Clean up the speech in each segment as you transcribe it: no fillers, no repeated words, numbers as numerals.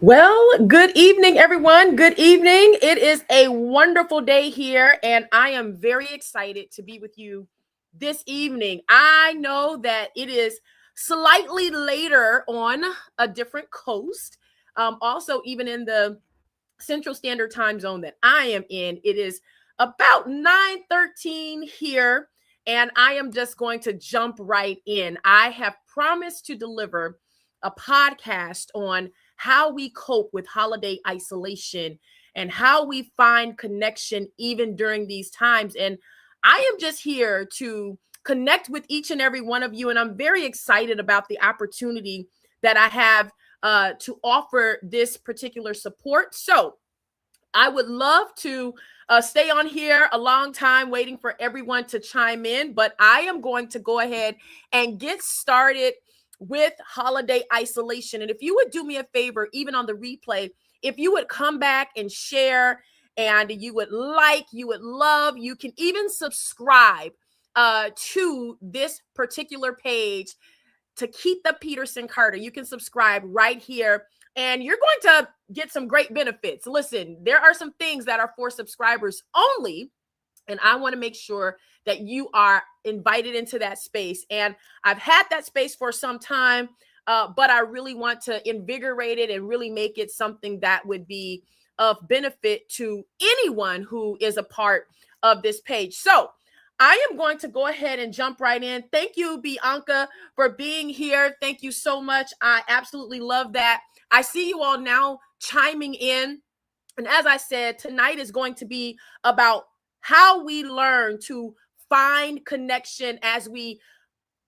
Well, good evening, everyone. Good evening. It is a wonderful day here, and I am very excited to be with you this evening. I know that it is slightly later on a different coast. Also, even in the Central Standard Time zone that I am in, it is about 9:13 here, and I am just going to jump right in. I have promised to deliver a podcast on how we cope with holiday isolation and how we find connection even during these times. And I am just here to connect with each and every one of you. And I'm very excited about the opportunity that I have to offer this particular support. So I would love to stay on here a long time waiting for everyone to chime in, but I am going to go ahead and get started with holiday isolation. And if you would do me a favor, even on the replay, if you would come back and share, and you would like, you would love, you can even subscribe to this particular page to Keitha Peterson Carter. You can subscribe right here, and you're going to get some great benefits. Listen, there are some things that are for subscribers only, and I want to make sure that you are invited into that space. And I've had that space for some time, but I really want to invigorate it and really make it something that would be of benefit to anyone who is a part of this page. So I am going to go ahead and jump right in. Thank you, Bianca, for being here. Thank you so much. I absolutely love that. I see you all now chiming in. And as I said, tonight is going to be about how we learn to find connection as we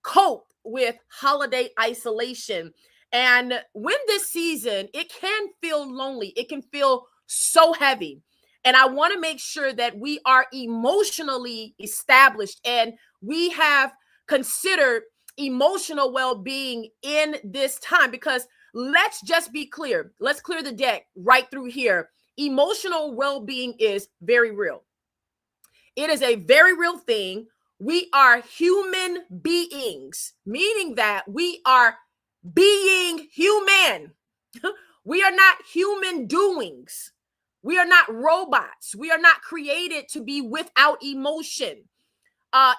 cope with holiday isolation. And when this season, it can feel lonely, it can feel so heavy. And I want to make sure that we are emotionally established and we have considered emotional well-being in this time, because let's just be clear. Let's clear the deck right through here. Emotional well-being is very real. It is a very real thing. We are human beings, meaning that we are being human. We are not human doings. We are not robots. We are not created to be without emotion.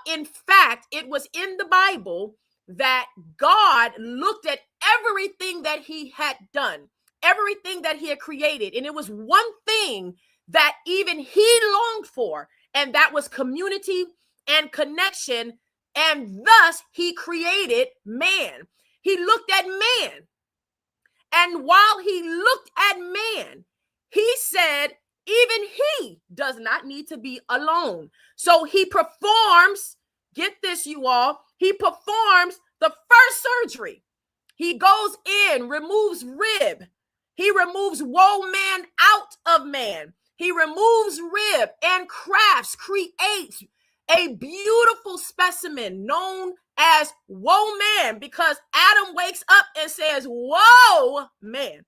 In fact, it was in the Bible that God looked at everything that he had done, everything that he had created. And it was one thing that even he longed for, and that was community and connection. And thus he created man. He looked at man. And while he looked at man, he said, even he does not need to be alone. So he performs, get this, you all, he performs the first surgery. He goes in, removes rib. He removes woe man out of man. He removes rib and creates a beautiful specimen known as woe man, because Adam wakes up and says, whoa, man.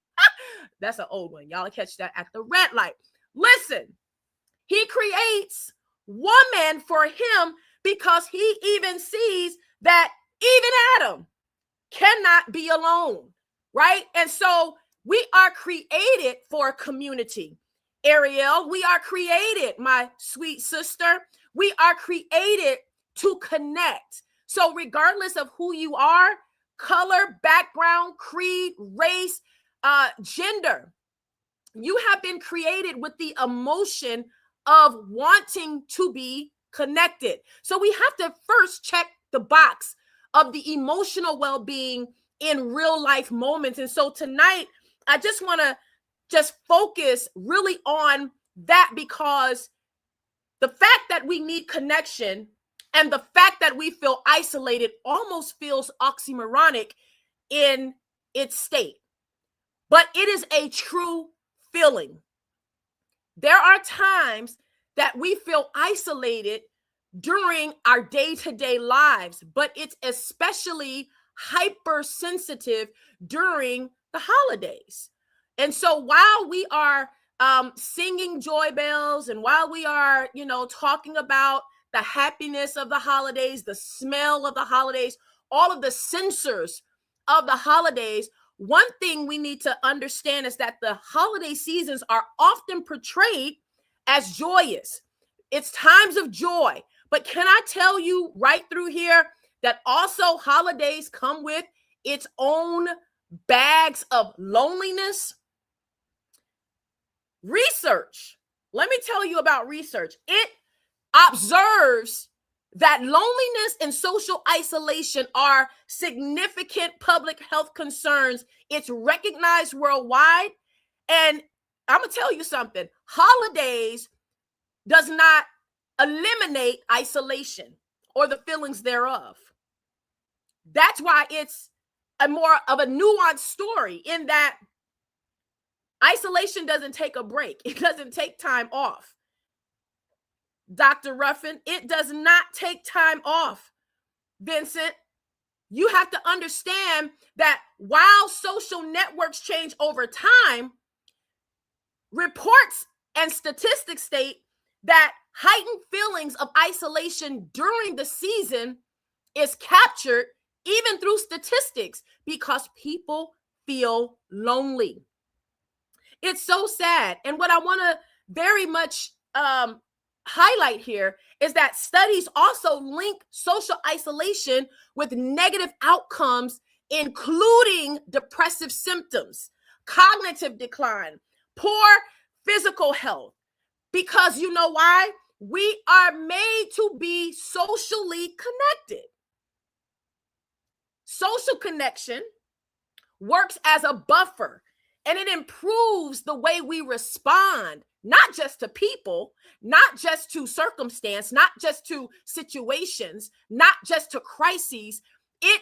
That's an old one. Y'all catch that at the red light. Listen, he creates woman for him because he even sees that even Adam cannot be alone, right? And so we are created for community. Ariel, we are created, my sweet sister. We are created to connect. So regardless of who you are, color, background, creed, race, gender, you have been created with the emotion of wanting to be connected. So we have to first check the box of the emotional well-being in real life moments. And so tonight, I just want to just focus really on that, because the fact that we need connection and the fact that we feel isolated almost feels oxymoronic in its state. But it is a true feeling. There are times that we feel isolated during our day-to-day lives, but it's especially hypersensitive during the holidays. And so while we are singing joy bells, and while we are, talking about the happiness of the holidays, the smell of the holidays, all of the sensors of the holidays, one thing we need to understand is that the holiday seasons are often portrayed as joyous. It's times of joy. But can I tell you right through here that also holidays come with its own bags of loneliness? Research. Let me tell you about research. It observes that loneliness and social isolation are significant public health concerns. It's recognized worldwide. And I'm going to tell you something. Holidays does not eliminate isolation or the feelings thereof. That's why it's a more of a nuanced story, in that isolation doesn't take a break. It doesn't take time off. Dr. Ruffin, it does not take time off. Vincent, you have to understand that while social networks change over time, reports and statistics state that heightened feelings of isolation during the season is captured even through statistics because people feel lonely. It's so sad. And what I want to very much highlight here is that studies also link social isolation with negative outcomes, including depressive symptoms, cognitive decline, poor physical health. Because you know why? We are made to be socially connected. Social connection works as a buffer, and it improves the way we respond, not just to people, not just to circumstance, not just to situations, not just to crises. It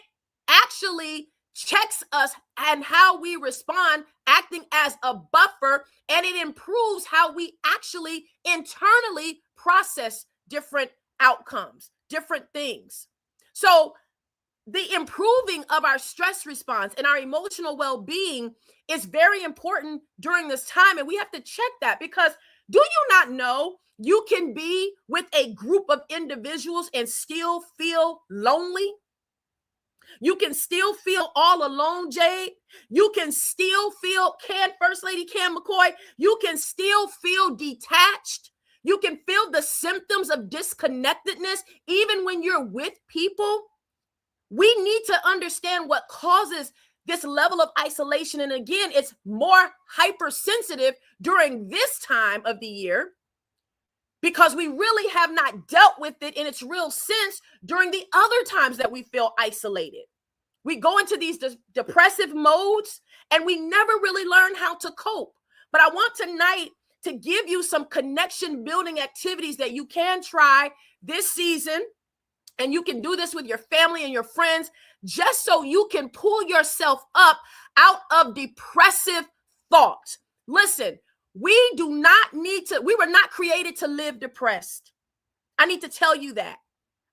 actually checks us and how we respond, acting as a buffer, and it improves how we actually internally process different outcomes, different things. So the improving of our stress response and our emotional well-being is very important during this time. And we have to check that, because do you not know you can be with a group of individuals and still feel lonely? You can still feel all alone, Jade. You can still feel, First Lady Cam McCoy, you can still feel detached. You can feel the symptoms of disconnectedness even when you're with people. We need to understand what causes this level of isolation. And again, it's more hypersensitive during this time of the year because we really have not dealt with it in its real sense during the other times that we feel isolated. We go into these depressive modes and we never really learn how to cope. But I want tonight to give you some connection building activities that you can try this season. And you can do this with your family and your friends, just so you can pull yourself up out of depressive thoughts. Listen, we were not created to live depressed. I need to tell you that.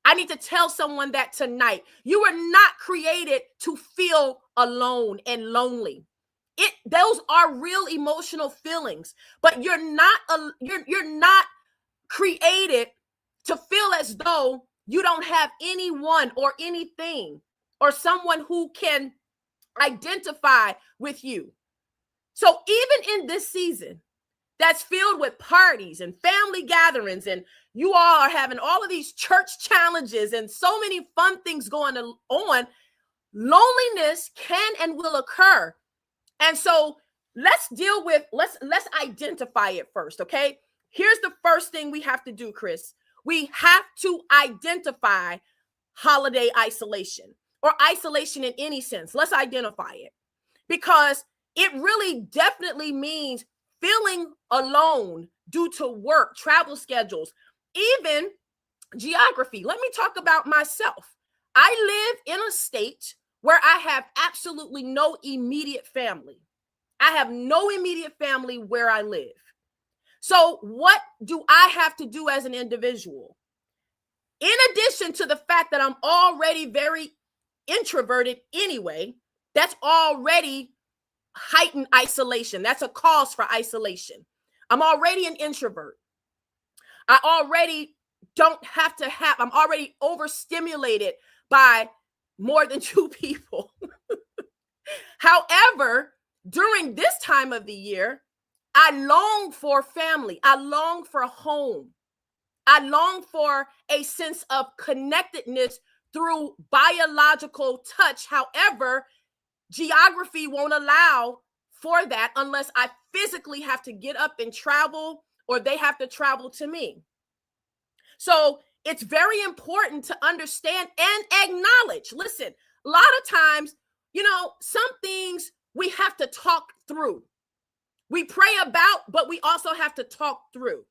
I need to tell someone that tonight. You were not created to feel alone and lonely. Those are real emotional feelings, but you're not created to feel as though you don't have anyone or anything or someone who can identify with you. So even in this season that's filled with parties and family gatherings, and you all are having all of these church challenges and so many fun things going on, loneliness can and will occur. And so let's identify it first, okay? Here's the first thing we have to do, Chris. We have to identify holiday isolation or isolation in any sense. Let's identify it, because it really definitely means feeling alone due to work, travel schedules, even geography. Let me talk about myself. I live in a state where I have absolutely no immediate family. I have no immediate family where I live. So what do I have to do as an individual? In addition to the fact that I'm already very introverted anyway, that's already heightened isolation. That's a cause for isolation. I'm already an introvert. I'm already overstimulated by more than two people. However, during this time of the year, I long for family. I long for home. I long for a sense of connectedness through biological touch. However, geography won't allow for that unless I physically have to get up and travel, or they have to travel to me. So it's very important to understand and acknowledge. Listen, a lot of times, some things we have to talk through. We pray about, but we also have to talk through.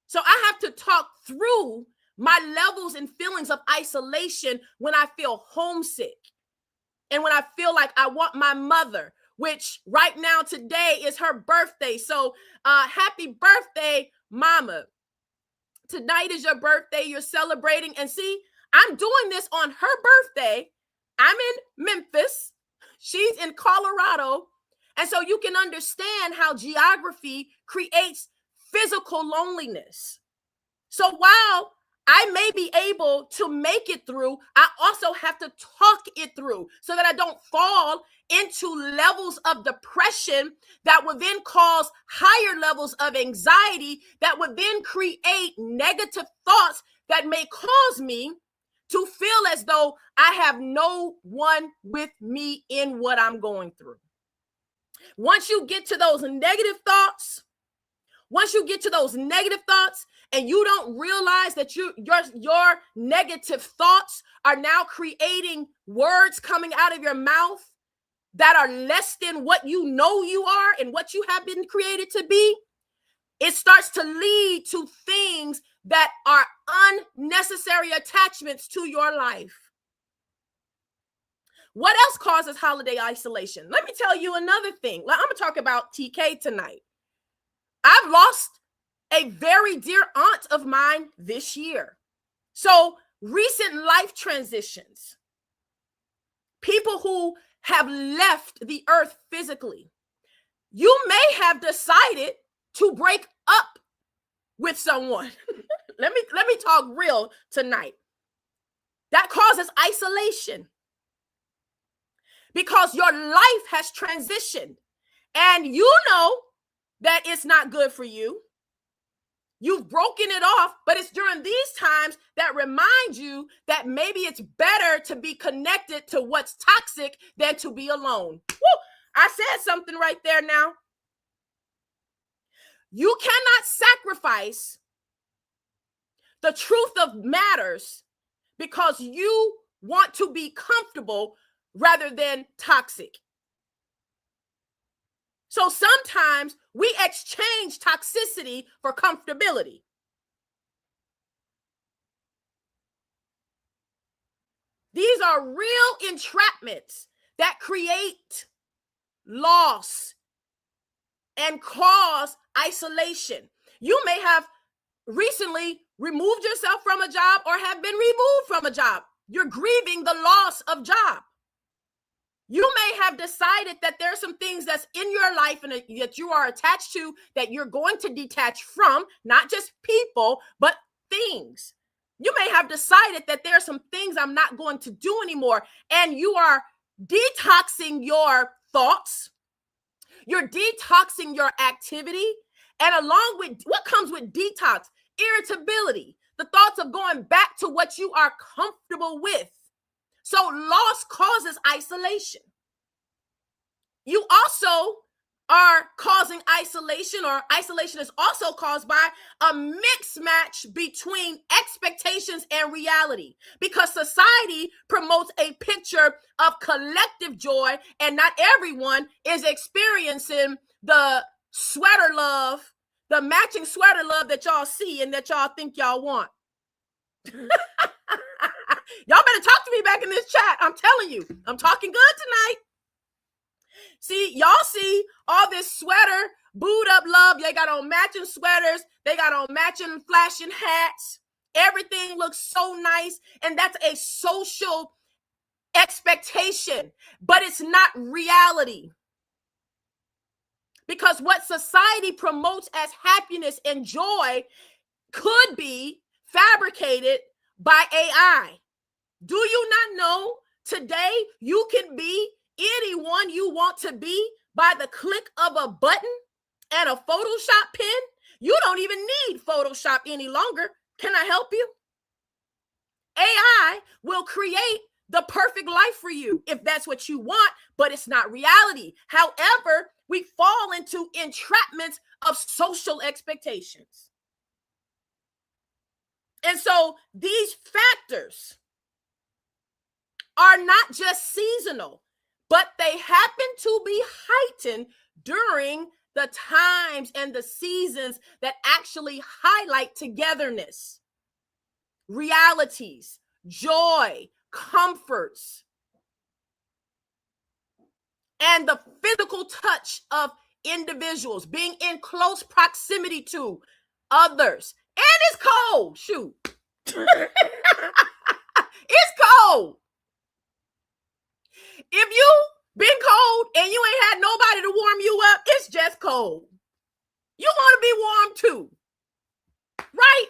So I have to talk through my levels and feelings of isolation when I feel homesick and when I feel like I want my mother, which right now today is her birthday. So happy birthday, Mama. Tonight is your birthday. You're celebrating. And see, I'm doing this on her birthday. I'm in Memphis. She's in Colorado. And so you can understand how geography creates physical loneliness. So while I may be able to make it through, I also have to talk it through so that I don't fall into levels of depression that would then cause higher levels of anxiety that would then create negative thoughts that may cause me to feel as though I have no one with me in what I'm going through. Once you get to those negative thoughts, and you don't realize that your negative thoughts are now creating words coming out of your mouth that are less than what you know you are and what you have been created to be, it starts to lead to things that are unnecessary attachments to your life. What else causes holiday isolation? Let me tell you another thing. I'm going to talk about TK tonight. I've lost a very dear aunt of mine this year. So recent life transitions, people who have left the earth physically. You may have decided to break up with someone. Let me talk real tonight. That causes isolation because your life has transitioned and you know that it's not good for you. You've broken it off, but it's during these times that remind you that maybe it's better to be connected to what's toxic than to be alone. Woo! I said something right there now. You cannot sacrifice the truth of matters because you want to be comfortable rather than toxic. So sometimes we exchange toxicity for comfortability. These are real entrapments that create loss and cause isolation. You may have recently removed yourself from a job or have been removed from a job. You're grieving the loss of job. You may have decided that there are some things that's in your life and that you are attached to that you're going to detach from, not just people, but things. You may have decided that there are some things I'm not going to do anymore, and you are detoxing your thoughts. You're detoxing your activity. And along with what comes with detox, irritability, the thoughts of going back to what you are comfortable with. So loss causes isolation. You also are causing isolation, or isolation is also caused by a mixed match between expectations and reality, because society promotes a picture of collective joy, and not everyone is experiencing the sweater love, the matching sweater love that y'all see and that y'all think y'all want. Y'all better talk to me back in this chat. I'm telling you, I'm talking good tonight. See, y'all see all this sweater, booed up love. They got on matching sweaters. They got on matching flashing hats. Everything looks so nice. And that's a social expectation, but it's not reality. Because what society promotes as happiness and joy could be fabricated by AI. Do you not know today you can be anyone you want to be by the click of a button and a Photoshop pen. You don't even need Photoshop any longer. Can I help you? AI will create the perfect life for you if that's what you want, but it's not reality. However, we fall into entrapments of social expectations. And so these factors are not just seasonal, but they happen to be heightened during the times and the seasons that actually highlight togetherness, realities, joy, comforts, and the physical touch of individuals, being in close proximity to others. And it's cold. Shoot. It's cold. If you been cold and you ain't had nobody to warm you up, it's just cold. You want to be warm too, right?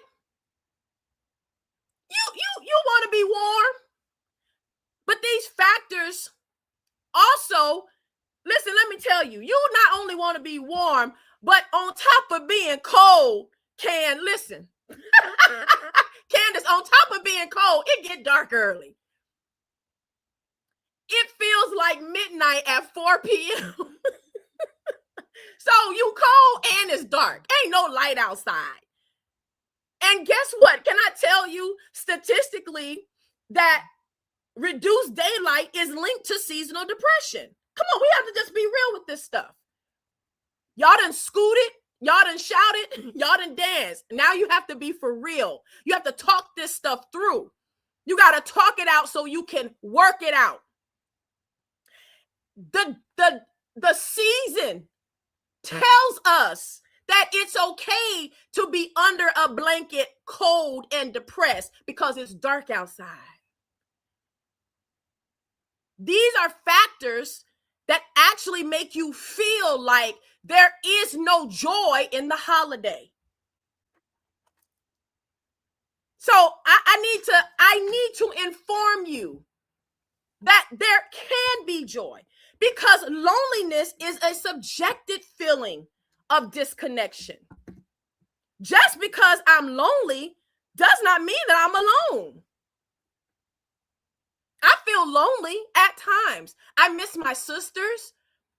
You want to be warm. But these factors also, listen, let me tell you, you not only want to be warm, but on top of being cold, listen, Candace, on top of being cold, it get dark early. It feels like midnight at 4 p.m. So you cold and it's dark. Ain't no light outside. And guess what? Can I tell you statistically that reduced daylight is linked to seasonal depression? Come on, we have to just be real with this stuff. Y'all done scooted, y'all done shouted, y'all done danced. Now you have to be for real. You have to talk this stuff through. You got to talk it out so you can work it out. The season tells us that it's okay to be under a blanket, cold and depressed because it's dark outside. These are factors that actually make you feel like there is no joy in the holiday. So I need to inform you that there can be joy, because loneliness is a subjective feeling of disconnection. Just because I'm lonely does not mean that I'm alone. I feel lonely at times. I miss my sisters.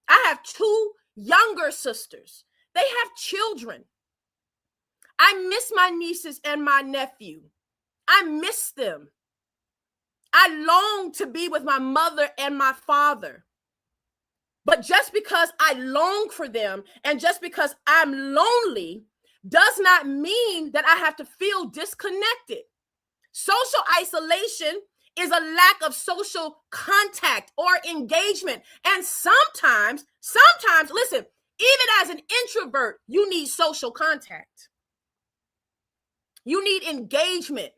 I have 2 younger sisters. They have children. I miss my nieces and my nephew. I miss them. I long to be with my mother and my father. But just because I long for them and just because I'm lonely does not mean that I have to feel disconnected. Social isolation is a lack of social contact or engagement. And sometimes, listen, even as an introvert, you need social contact. You need engagement.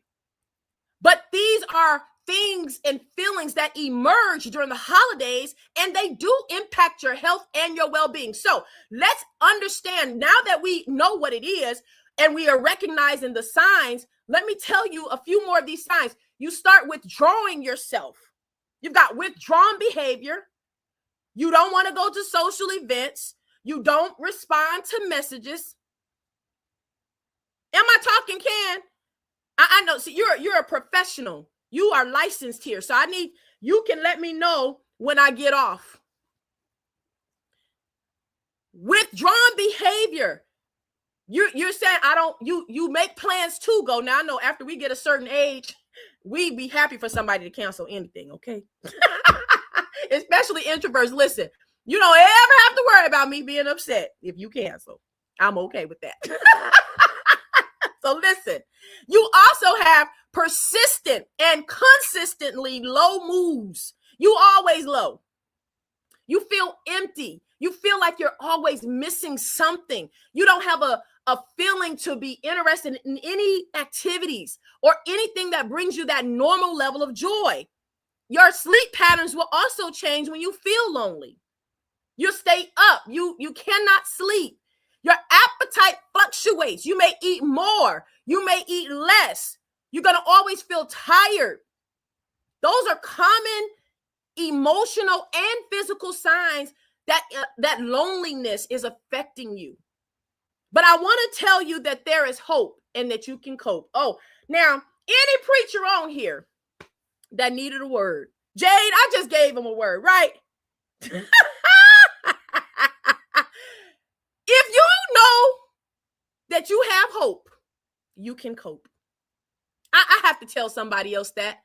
But these are things and feelings that emerge during the holidays, and they do impact your health and your well-being. So let's understand, now that we know what it is and we are recognizing the signs, let me tell you a few more of these signs. You start withdrawing yourself. You've got withdrawn behavior. You don't want to go to social events. You don't respond to messages. Am I talking, Ken? I know. See, you're a professional. You are licensed here. So you can let me know when I get off. Withdrawn behavior. You're saying you make plans to go. Now I know after we get a certain age, we'd be happy for somebody to cancel anything, okay? Especially introverts. Listen, you don't ever have to worry about me being upset if you cancel. I'm okay with that. So listen, you also have persistent and consistently low moods. You always low. You feel empty. You feel like you're always missing something. You don't have a feeling to be interested in any activities or anything that brings you that normal level of joy. Your sleep patterns will also change when you feel lonely. You stay up. You cannot sleep. Your appetite fluctuates. You may eat more. You may eat less. You're going to always feel tired. Those are common emotional and physical signs that loneliness is affecting you. But I want to tell you that there is hope and that you can cope. Oh, now, any preacher on here that needed a word, Jade, I just gave him a word, right? If you know that you have hope, you can cope. I have to tell somebody else that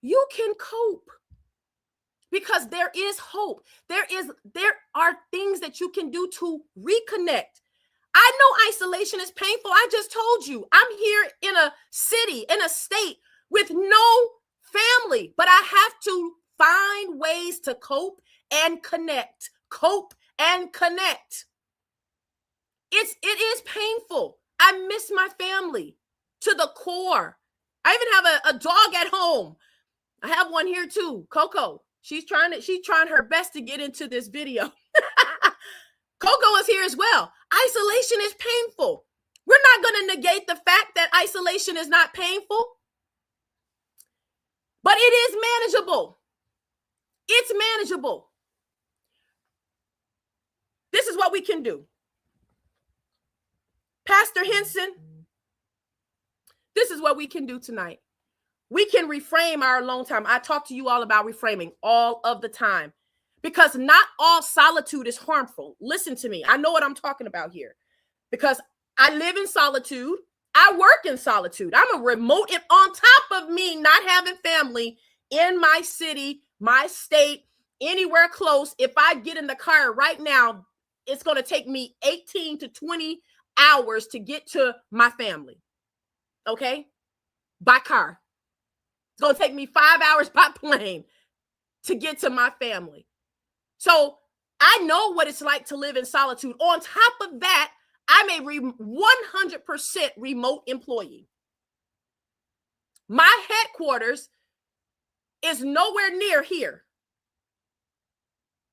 you can cope because there is hope. There are things that you can do to reconnect. I know isolation is painful. I just told you, I'm here in a city, in a state with no family, but I have to find ways to cope and connect. Cope and connect. It is painful. I miss my family to the core. I even have a dog at home. I have one here too, Coco. She's trying her best to get into this video. Coco is here as well. Isolation is painful. We're not going to negate the fact that isolation is not painful, but it is manageable. It's manageable. This is what we can do. Pastor Henson, this is what we can do tonight. We can reframe our alone time. I talk to you all about reframing all of the time because not all solitude is harmful. Listen to me. I know what I'm talking about here because I live in solitude. I work in solitude. I'm a remote, and on top of me not having family in my city, my state, anywhere close. If I get in the car right now, it's going to take me 18 to 20 hours to get to my family. Okay? By car. It's going to take me 5 hours by plane to get to my family. So I know what it's like to live in solitude. On top of that, I'm a 100% remote employee. My headquarters is nowhere near here.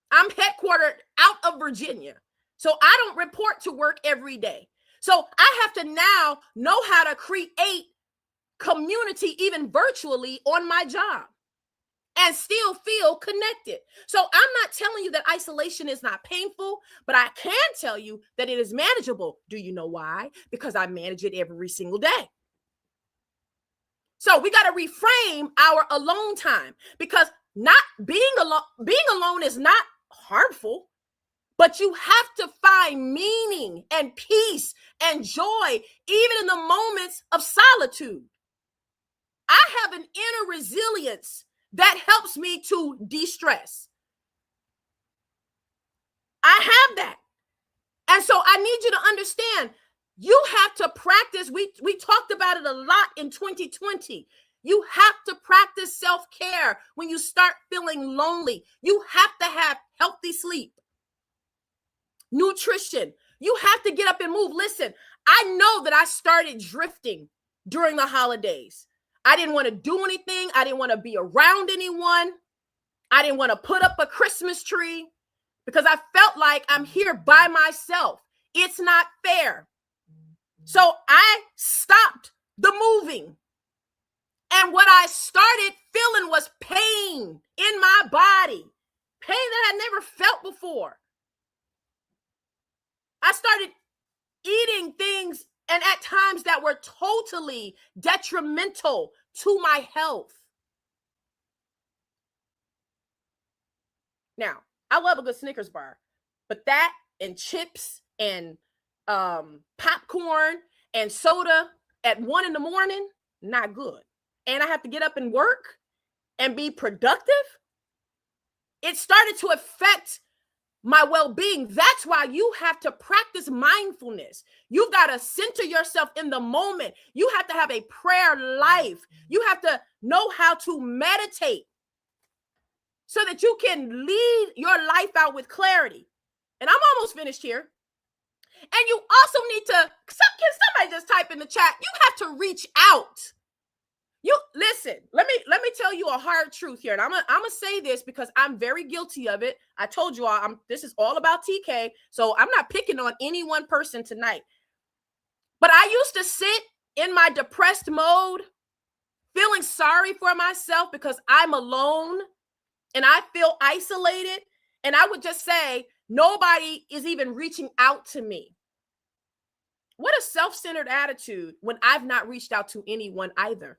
I'm headquartered out of Virginia. So I don't report to work every day. So I have to now know how to create community, even virtually, on my job and still feel connected. So I'm not telling you that isolation is not painful, but I can tell you that it is manageable. Do you know why? Because I manage it every single day. So we got to reframe our alone time because not being alone is not harmful. But you have to find meaning and peace and joy, even in the moments of solitude. I have an inner resilience that helps me to de-stress. I have that. And so I need you to understand, you have to practice. We talked about it a lot in 2020. You have to practice self-care when you start feeling lonely. You have to have healthy sleep. Nutrition. You have to get up and move. Listen, I know that I started drifting during the holidays. I didn't want to do anything. I didn't want to be around anyone. I didn't want to put up a Christmas tree because I felt like I'm here by myself. It's not fair. So I stopped the moving. And what I started feeling was pain in my body, pain that I never felt before. I started eating things and at times that were totally detrimental to my health. Now, I love a good Snickers bar, but that and chips and popcorn and soda at 1 a.m, not good. And I have to get up and work and be productive. It started to affect my well-being. That's why you have to practice mindfulness. You've got to center yourself in the moment. You have to have a prayer life. You have to know how to meditate so that you can lead your life out with clarity. And I'm almost finished here. And you also need to, can somebody just type in the chat? You have to reach out. You listen, let me tell you a hard truth here. And I'm gonna say this because I'm very guilty of it. I told you all this is all about TK. So I'm not picking on any one person tonight. But I used to sit in my depressed mode, feeling sorry for myself because I'm alone. and I feel isolated, and I would just say, nobody is even reaching out to me. What a self-centered attitude when I've not reached out to anyone either.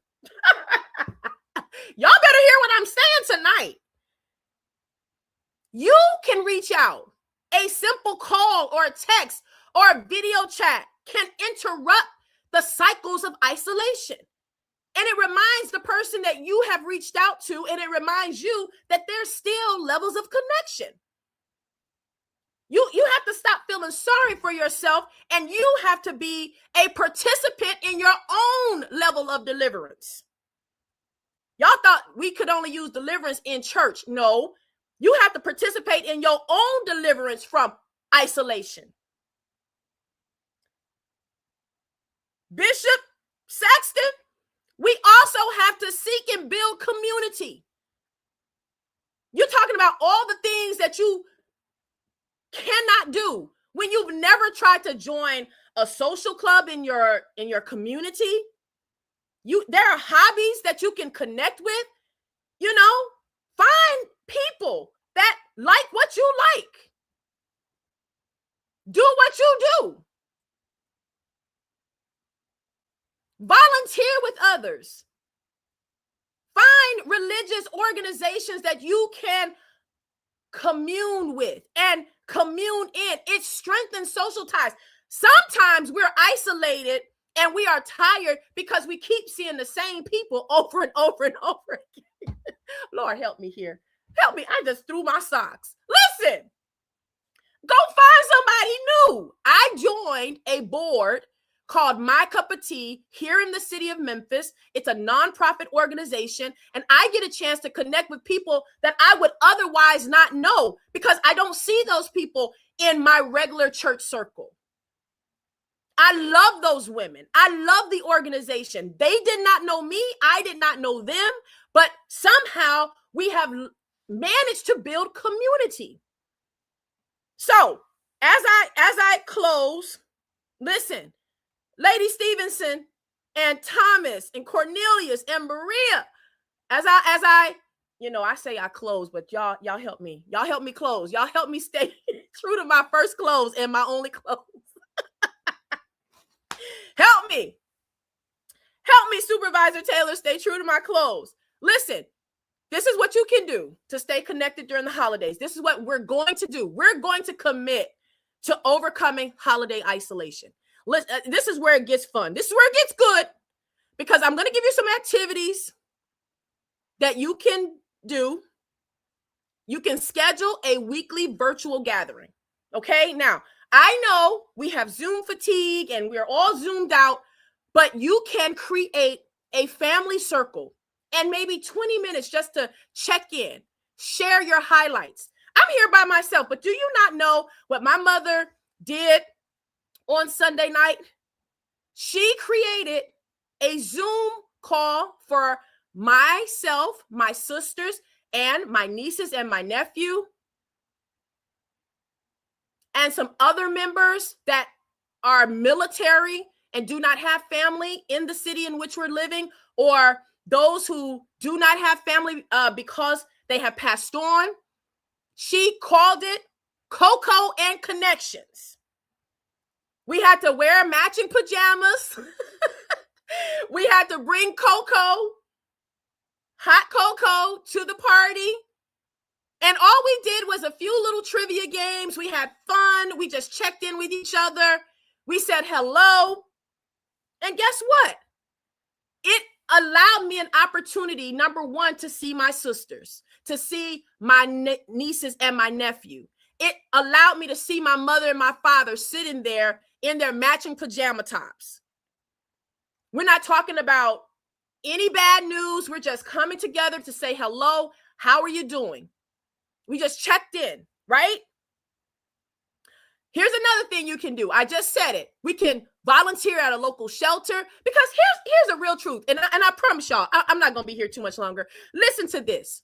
Y'all better hear what I'm saying tonight. You can reach out. A simple call or a text or a video chat can interrupt the cycles of isolation. And it reminds the person that you have reached out to, and it reminds you that there's still levels of connection. You have to stop feeling sorry for yourself, and you have to be a participant in your own level of deliverance. Y'all thought we could only use deliverance in church. No, you have to participate in your own deliverance from isolation. Bishop Saxton, we also have to seek and build community. You're talking about all the things that you cannot do when you've never tried to join a social club in your community. There are hobbies that you can connect with. Find people that like what you like. Do what you do. Volunteer with others. Find religious organizations that you can commune with and commune in. It strengthens social ties. Sometimes we're isolated and we are tired because we keep seeing the same people over and over and over again. Lord, help me here. Help me. I just threw my socks. Listen, go find somebody new. I joined a board called My Cup of Tea here in the city of Memphis. It's a nonprofit organization, and I get a chance to connect with people that I would otherwise not know because I don't see those people in my regular church circle. I love those women. I love the organization. They did not know me. I did not know them, but somehow we have managed to build community. So as I close, listen, Lady Stevenson and Thomas and Cornelius and Maria, as I say I close, but y'all help me. Y'all help me close. Y'all help me stay true to my first close and my only close. Help me. Help me, Supervisor Taylor, stay true to my close. Listen, this is what you can do to stay connected during the holidays. This is what we're going to do. We're going to commit to overcoming holiday isolation. This is where it gets fun. This is where it gets good, because I'm going to give you some activities that you can do. You can schedule a weekly virtual gathering. Okay. Now, I know we have Zoom fatigue and we're all zoomed out, but you can create a family circle and maybe 20 minutes just to check in, share your highlights. I'm here by myself, but do you not know what my mother did on Sunday night? She created a Zoom call for myself, my sisters, and my nieces and my nephew, and some other members that are military and do not have family in the city in which we're living, or those who do not have family because they have passed on. She called it Cocoa and Connections. We had to wear matching pajamas. We had to bring cocoa, hot cocoa, to the party. And all we did was a few little trivia games. We had fun. We just checked in with each other. We said hello. And guess what? It allowed me an opportunity, number one, to see my sisters, to see my nieces and my nephew. It allowed me to see my mother and my father sitting there in their matching pajama tops. We're not talking about any bad news. We're just coming together to say hello. How are you doing? We just checked in, right? Here's another thing you can do. I just said it. We can volunteer at a local shelter, because here's a real truth. And I promise y'all, I'm not going to be here too much longer. Listen to this.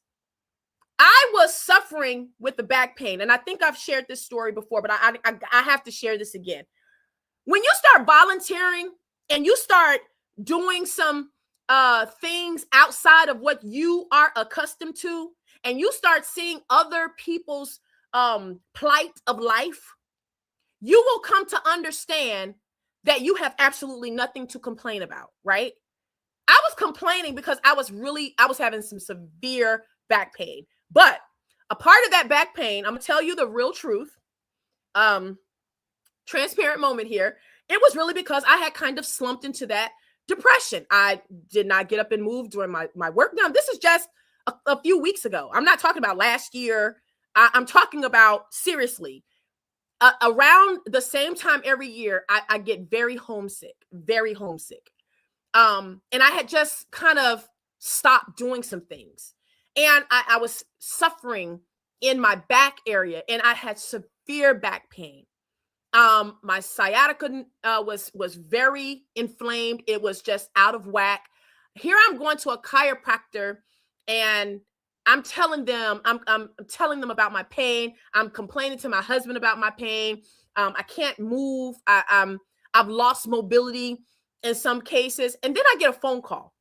I was suffering with the back pain, and I think I've shared this story before, but I have to share this again. When you start volunteering and you start doing some things outside of what you are accustomed to, and you start seeing other people's plight of life, you will come to understand that you have absolutely nothing to complain about, right? I was complaining because I was having some severe back pain. But a part of that back pain, I'm gonna tell you the real truth. Transparent moment here. It was really because I had kind of slumped into that depression. I did not get up and move during my work. Now, this is just a few weeks ago. I'm not talking about last year. I'm talking about seriously. Around the same time every year, I get very homesick, very homesick. And I had just kind of stopped doing some things. And I was suffering in my back area, and I had severe back pain. My sciatica was very inflamed. It was just out of whack. Here I'm going to a chiropractor, and I'm telling them about my pain. I'm complaining to my husband about my pain. I can't move. I've lost mobility in some cases. And then I get a phone call.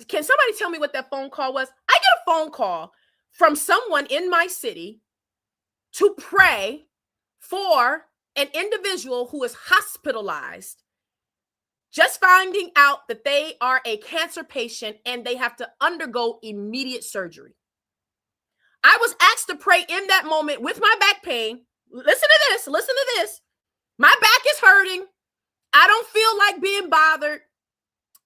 Can somebody tell me what that phone call was? I get a phone call from someone in my city to pray for an individual who is hospitalized, just finding out that they are a cancer patient and they have to undergo immediate surgery. I was asked to pray in that moment with my back pain. Listen to this. Listen to this. My back is hurting. I don't feel like being bothered.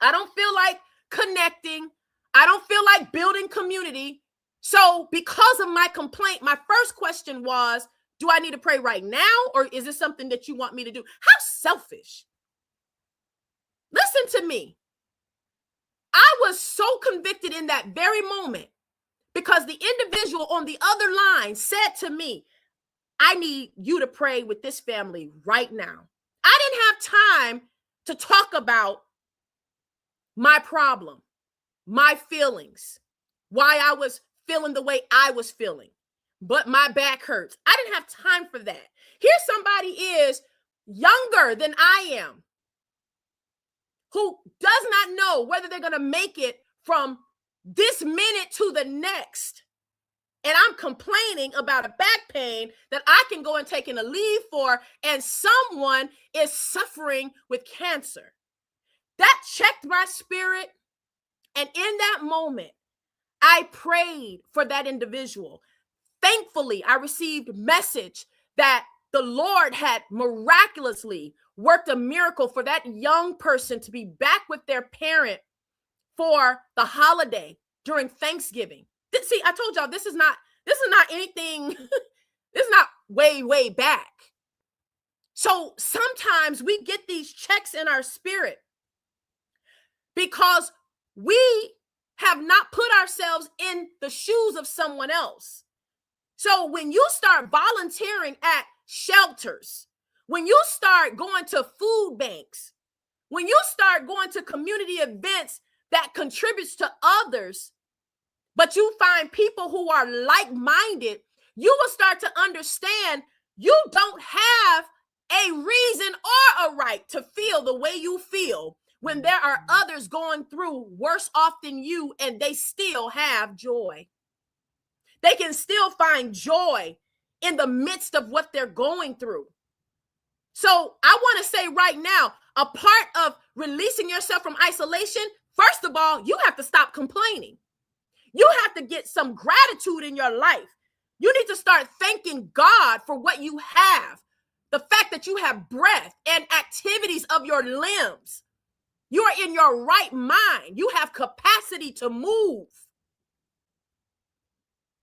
I don't feel like connecting. I don't feel like building community. So because of my complaint, my first question was, do I need to pray right now, or is this something that you want me to do? How selfish. Listen to me. I was so convicted in that very moment because the individual on the other line said to me, I need you to pray with this family right now. I didn't have time to talk about my problem, my feelings, why I was feeling the way I was feeling, but my back hurts. I didn't have time for that. Here somebody is younger than I am, who does not know whether they're going to make it from this minute to the next. And I'm complaining about a back pain that I can go and take in a leave for, and someone is suffering with cancer. That checked my spirit. And in that moment, I prayed for that individual. Thankfully, I received message that the Lord had miraculously worked a miracle for that young person to be back with their parent for the holiday during Thanksgiving. See, I told y'all this is not anything, this is not way back. So sometimes we get these checks in our spirit because we have not put ourselves in the shoes of someone else. So when you start volunteering at shelters, when you start going to food banks, when you start going to community events that contributes to others, but you find people who are like-minded, you will start to understand you don't have a reason or a right to feel the way you feel when there are others going through worse off than you, and they still have joy. They can still find joy in the midst of what they're going through. So I want to say right now, a part of releasing yourself from isolation, first of all, you have to stop complaining. You have to get some gratitude in your life. You need to start thanking God for what you have. The fact that you have breath and activities of your limbs. You are in your right mind. You have capacity to move.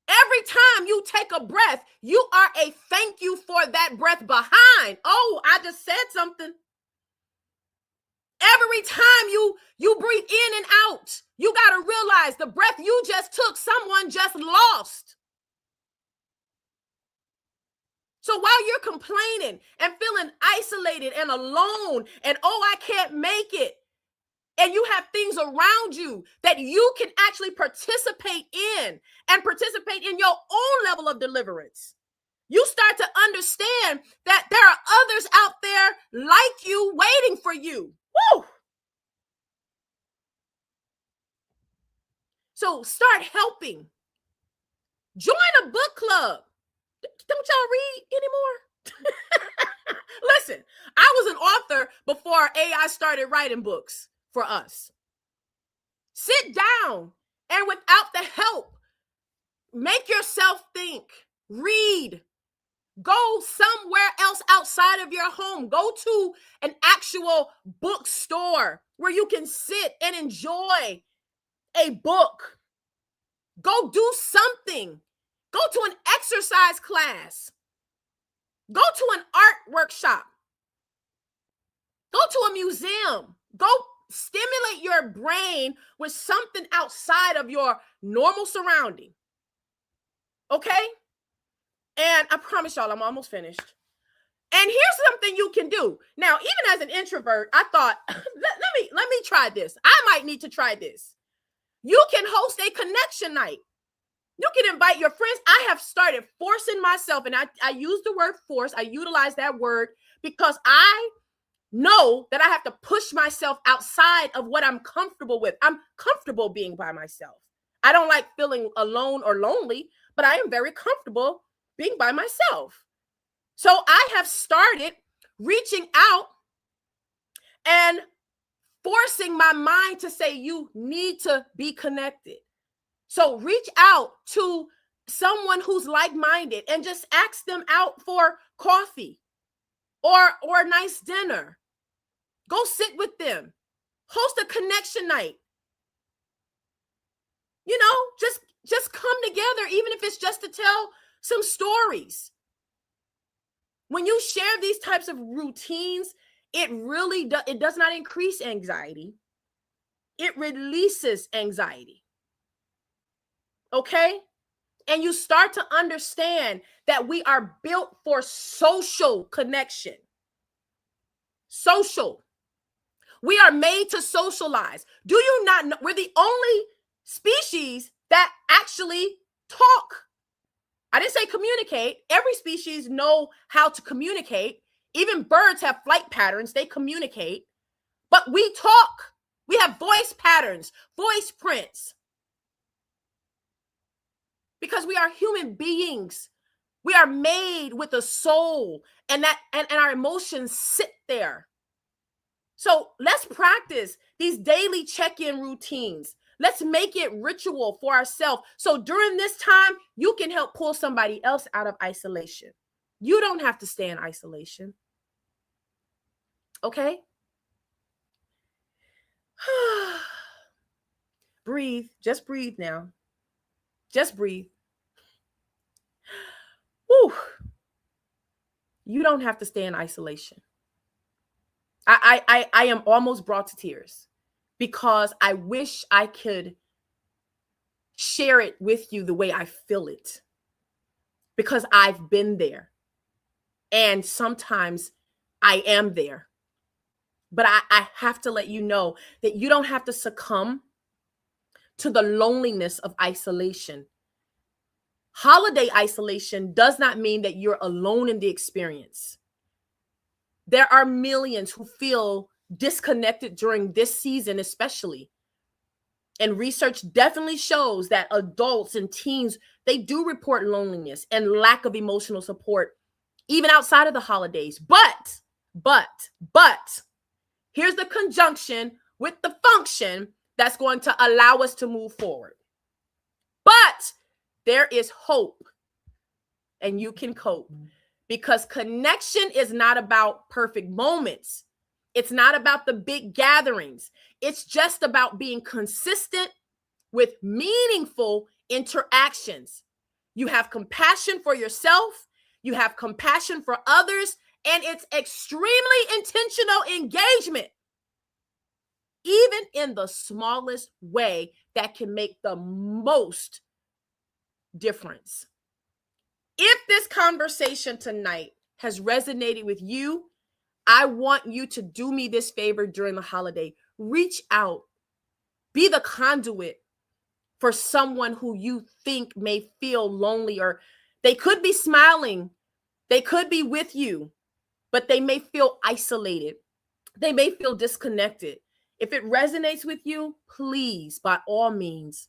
Every time you take a breath, you are a thank you for that breath behind. Oh, I just said something. Every time you breathe in and out, you got to realize the breath you just took, someone just lost. So while you're complaining and feeling isolated and alone and, oh, I can't make it, and you have things around you that you can actually participate in and participate in your own level of deliverance, you start to understand that there are others out there like you waiting for you. Woo! So start helping. Join a book club. Don't y'all read anymore? Listen, I was an author before AI started writing books for us. Sit down and without the help, make yourself think, read, go somewhere else outside of your home. Go to an actual bookstore where you can sit and enjoy a book. Go do something. Go to an exercise class. Go to an art workshop. Go to a museum. Go stimulate your brain with something outside of your normal surrounding. Okay? And I promise y'all, I'm almost finished. And here's something you can do. Now, even as an introvert, I thought, let me try this. I might need to try this. You can host a connection night. You can invite your friends. I have started forcing myself, and I use the word force. I utilize that word because I know that I have to push myself outside of what I'm comfortable with. I'm comfortable being by myself. I don't like feeling alone or lonely, but I am very comfortable being by myself. So I have started reaching out and forcing my mind to say, you need to be connected. So reach out to someone who's like-minded and just ask them out for coffee or a nice dinner. Go sit with them. Host a connection night. You know, just come together, even if it's just to tell some stories. When you share these types of routines, it does not increase anxiety. It releases anxiety. Okay? And you start to understand that we are built for social connection. Social. We are made to socialize. Do you not know we're the only species that actually talk? I didn't say communicate. Every species know how to communicate. Even birds have flight patterns. They communicate. But we talk. We have voice patterns, voice prints. Because we are human beings. We are made with a soul, and our emotions sit there. So let's practice these daily check-in routines. Let's make it ritual for ourselves. So during this time, you can help pull somebody else out of isolation. You don't have to stay in isolation. Okay? Breathe. Just breathe now. Just breathe. Whew. You don't have to stay in isolation. I am almost brought to tears because I wish I could share it with you the way I feel it, because I've been there and sometimes I am there. But I have to let you know that you don't have to succumb to the loneliness of isolation. Holiday isolation does not mean that you're alone in the experience. There are millions who feel disconnected during this season, especially. And research definitely shows that adults and teens, they do report loneliness and lack of emotional support, even outside of the holidays. But, here's the conjunction with the function that's going to allow us to move forward. But there is hope, and you can cope. Because connection is not about perfect moments. It's not about the big gatherings. It's just about being consistent with meaningful interactions. You have compassion for yourself. You have compassion for others. And it's extremely intentional engagement, even in the smallest way, that can make the most difference. If this conversation tonight has resonated with you, I want you to do me this favor during the holiday. Reach out. Be the conduit for someone who you think may feel lonely, or they could be smiling. They could be with you, but they may feel isolated. They may feel disconnected. If it resonates with you, please, by all means,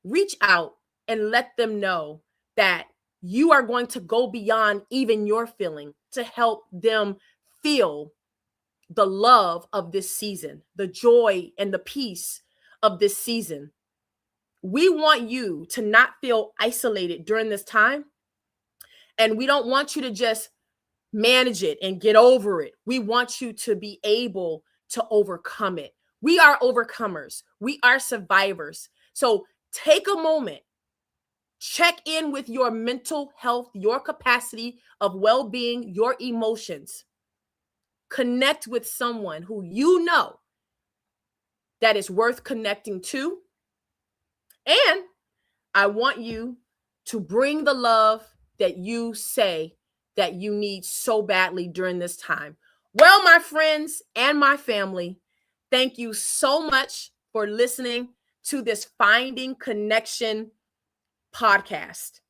reach out and let them know that you are going to go beyond even your feeling to help them feel the love of this season, the joy and the peace of this season. We want you to not feel isolated during this time. And we don't want you to just manage it and get over it. We want you to be able to overcome it. We are overcomers. We are survivors. So take a moment, check in with your mental health, your capacity of well-being, your emotions. Connect with someone who you know that is worth connecting to. And I want you to bring the love that you say that you need so badly during this time. Well, my friends and my family, thank you so much for listening to this Finding Connection podcast.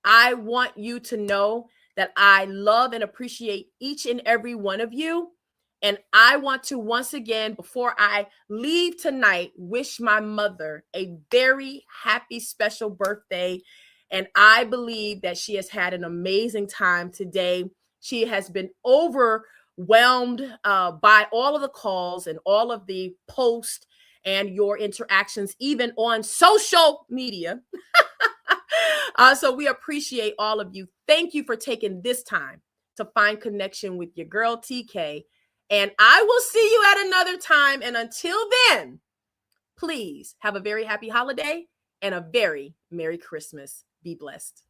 I want you to know that I love and appreciate each and every one of you. And I want to once again, before I leave tonight, wish my mother a very happy, special birthday. And I believe that she has had an amazing time today. She has been overwhelmed by all of the calls and all of the posts and your interactions, even on social media. So we appreciate all of you. Thank you for taking this time to find connection with your girl, TK. And I will see you at another time. And until then, please have a very happy holiday and a very Merry Christmas. Be blessed.